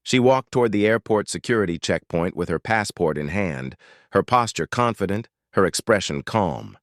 She walked toward the airport security checkpoint with her passport in hand, her posture confident, her expression calm.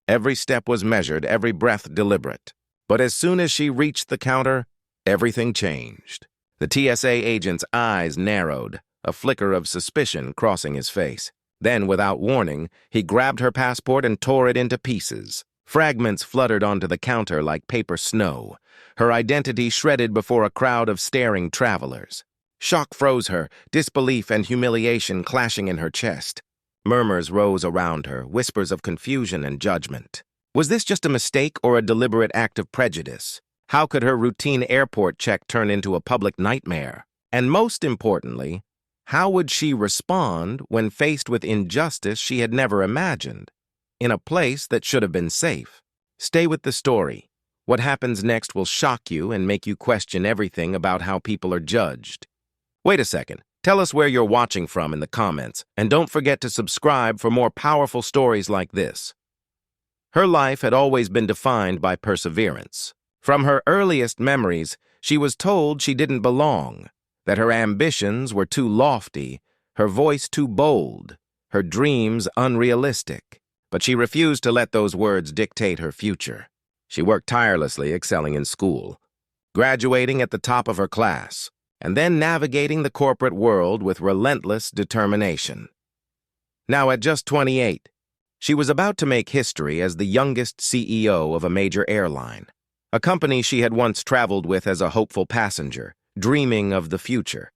Every step was measured, every breath deliberate. But as soon as she reached the counter, everything changed. The TSA agent's eyes narrowed, a flicker of suspicion crossing his face. Then, without warning, he grabbed her passport and tore it into pieces. Fragments fluttered onto the counter like paper snow, her identity shredded before a crowd of staring travelers. Shock froze her, disbelief and humiliation clashing in her chest. Murmurs rose around her, whispers of confusion and judgment. Was this just a mistake or a deliberate act of prejudice? How could her routine airport check turn into a public nightmare? And most importantly, how would she respond when faced with injustice she had never imagined, in a place that should have been safe? Stay with the story. What happens next will shock you and make you question everything about how people are judged. Wait a second. Tell us where you're watching from in the comments, and don't forget to subscribe for more powerful stories like this. Her life had always been defined by perseverance. From her earliest memories, she was told she didn't belong, that her ambitions were too lofty, her voice too bold, her dreams unrealistic. But she refused to let those words dictate her future. She worked tirelessly, excelling in school, graduating at the top of her class, and then navigating the corporate world with relentless determination. Now, at just 28, she was about to make history as the youngest CEO of a major airline, a company she had once traveled with as a hopeful passenger, dreaming of the future.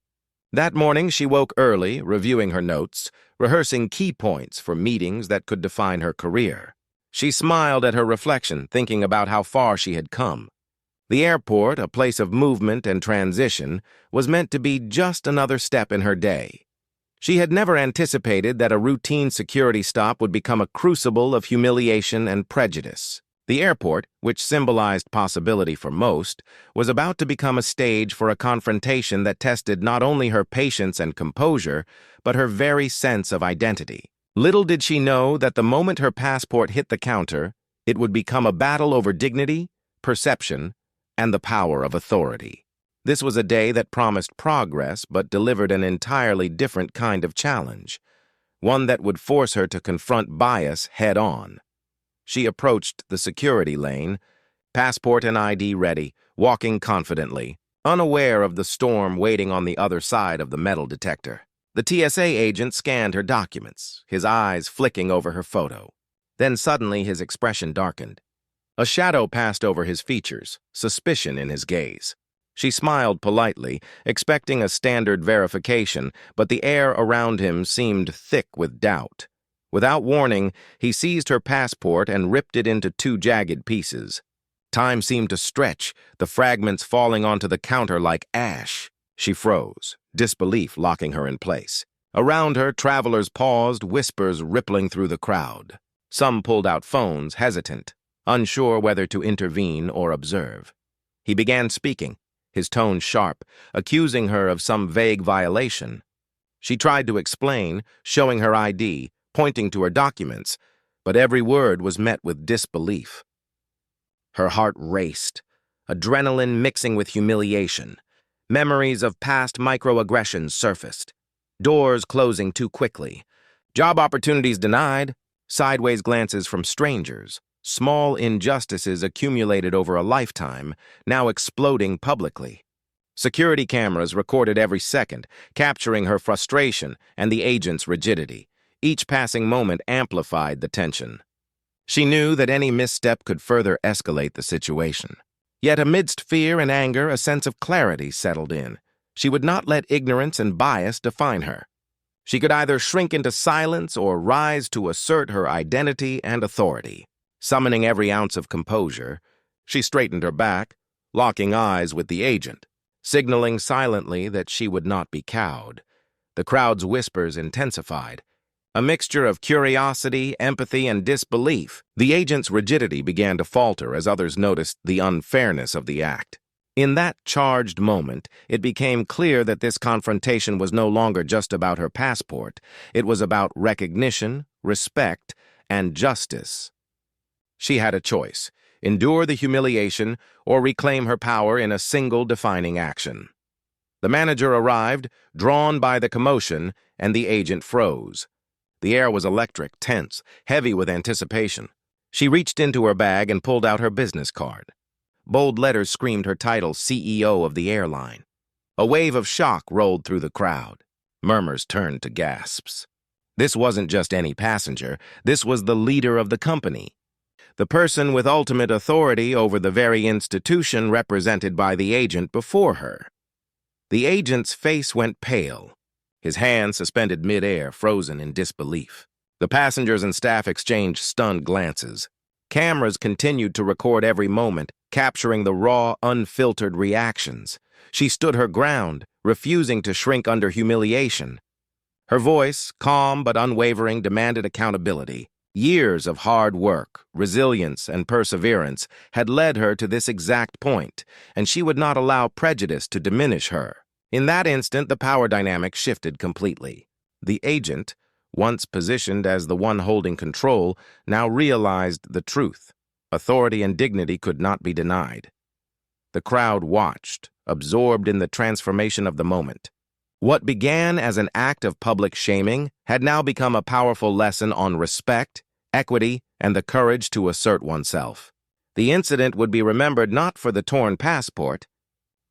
That morning, she woke early, reviewing her notes, rehearsing key points for meetings that could define her career. She smiled at her reflection, thinking about how far she had come. The airport, a place of movement and transition, was meant to be just another step in her day. She had never anticipated that a routine security stop would become a crucible of humiliation and prejudice. The airport, which symbolized possibility for most, was about to become a stage for a confrontation that tested not only her patience and composure, but her very sense of identity. Little did she know that the moment her passport hit the counter, it would become a battle over dignity, perception, and the power of authority. This was a day that promised progress but delivered an entirely different kind of challenge, one that would force her to confront bias head-on. She approached the security lane, passport and ID ready, walking confidently, unaware of the storm waiting on the other side of the metal detector. The TSA agent scanned her documents, his eyes flicking over her photo. Then suddenly his expression darkened. A shadow passed over his features, suspicion in his gaze. She smiled politely, expecting a standard verification, but the air around him seemed thick with doubt. Without warning, he seized her passport and ripped it into two jagged pieces. Time seemed to stretch, the fragments falling onto the counter like ash. She froze, disbelief locking her in place. Around her, travelers paused, whispers rippling through the crowd. Some pulled out phones, hesitant, unsure whether to intervene or observe. He began speaking, his tone sharp, accusing her of some vague violation. She tried to explain, showing her ID, pointing to her documents, but every word was met with disbelief. Her heart raced, adrenaline mixing with humiliation. Memories of past microaggressions surfaced. Doors closing too quickly. Job opportunities denied. Sideways glances from strangers. Small injustices accumulated over a lifetime, now exploding publicly. Security cameras recorded every second, capturing her frustration and the agent's rigidity. Each passing moment amplified the tension. She knew that any misstep could further escalate the situation. Yet amidst fear and anger, a sense of clarity settled in. She would not let ignorance and bias define her. She could either shrink into silence or rise to assert her identity and authority. Summoning every ounce of composure, she straightened her back, locking eyes with the agent, signaling silently that she would not be cowed. The crowd's whispers intensified. A mixture of curiosity, empathy, and disbelief. The agent's rigidity began to falter as others noticed the unfairness of the act. In that charged moment, it became clear that this confrontation was no longer just about her passport. It was about recognition, respect, and justice. She had a choice: endure the humiliation or reclaim her power in a single defining action. The manager arrived, drawn by the commotion, and the agent froze. The air was electric, tense, heavy with anticipation. She reached into her bag and pulled out her business card. Bold letters screamed her title, CEO of the airline. A wave of shock rolled through the crowd. Murmurs turned to gasps. This wasn't just any passenger. This was the leader of the company. The person with ultimate authority over the very institution represented by the agent before her. The agent's face went pale, his hand suspended mid-air, frozen in disbelief. The passengers and staff exchanged stunned glances. Cameras continued to record every moment, capturing the raw, unfiltered reactions. She stood her ground, refusing to shrink under humiliation. Her voice, calm but unwavering, demanded accountability. Years of hard work, resilience, and perseverance had led her to this exact point, and she would not allow prejudice to diminish her. In that instant, the power dynamic shifted completely. The agent, once positioned as the one holding control, now realized the truth. Authority and dignity could not be denied. The crowd watched, absorbed in the transformation of the moment. What began as an act of public shaming had now become a powerful lesson on respect, equity, and the courage to assert oneself. The incident would be remembered not for the torn passport,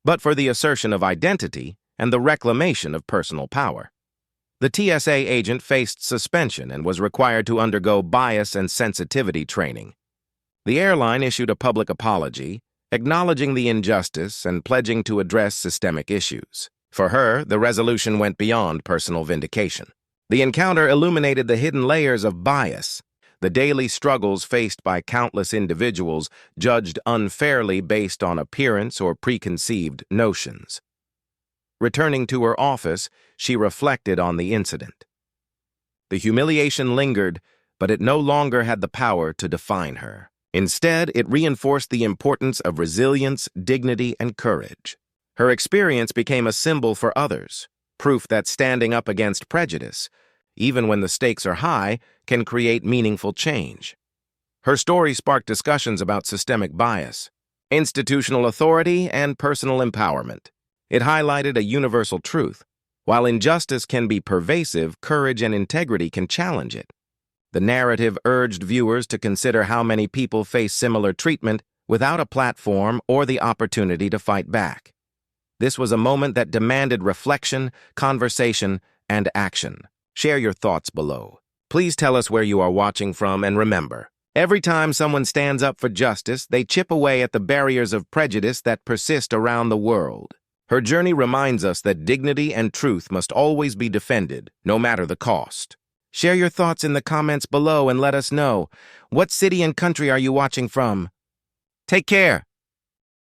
but for the assertion of identity and the reclamation of personal power. The TSA agent faced suspension and was required to undergo bias and sensitivity training. The airline issued a public apology, acknowledging the injustice and pledging to address systemic issues. For her, the resolution went beyond personal vindication. The encounter illuminated the hidden layers of bias, the daily struggles faced by countless individuals judged unfairly based on appearance or preconceived notions. Returning to her office, she reflected on the incident. The humiliation lingered, but it no longer had the power to define her. Instead, it reinforced the importance of resilience, dignity, and courage. Her experience became a symbol for others, proof that standing up against prejudice, even when the stakes are high, can create meaningful change. Her story sparked discussions about systemic bias, institutional authority, and personal empowerment. It highlighted a universal truth. While injustice can be pervasive, courage and integrity can challenge it. The narrative urged viewers to consider how many people face similar treatment without a platform or the opportunity to fight back. This was a moment that demanded reflection, conversation, and action. Share your thoughts below. Please tell us where you are watching from, and remember, every time someone stands up for justice, they chip away at the barriers of prejudice that persist around the world. Her journey reminds us that dignity and truth must always be defended, no matter the cost. Share your thoughts in the comments below and let us know. What city and country are you watching from? Take care.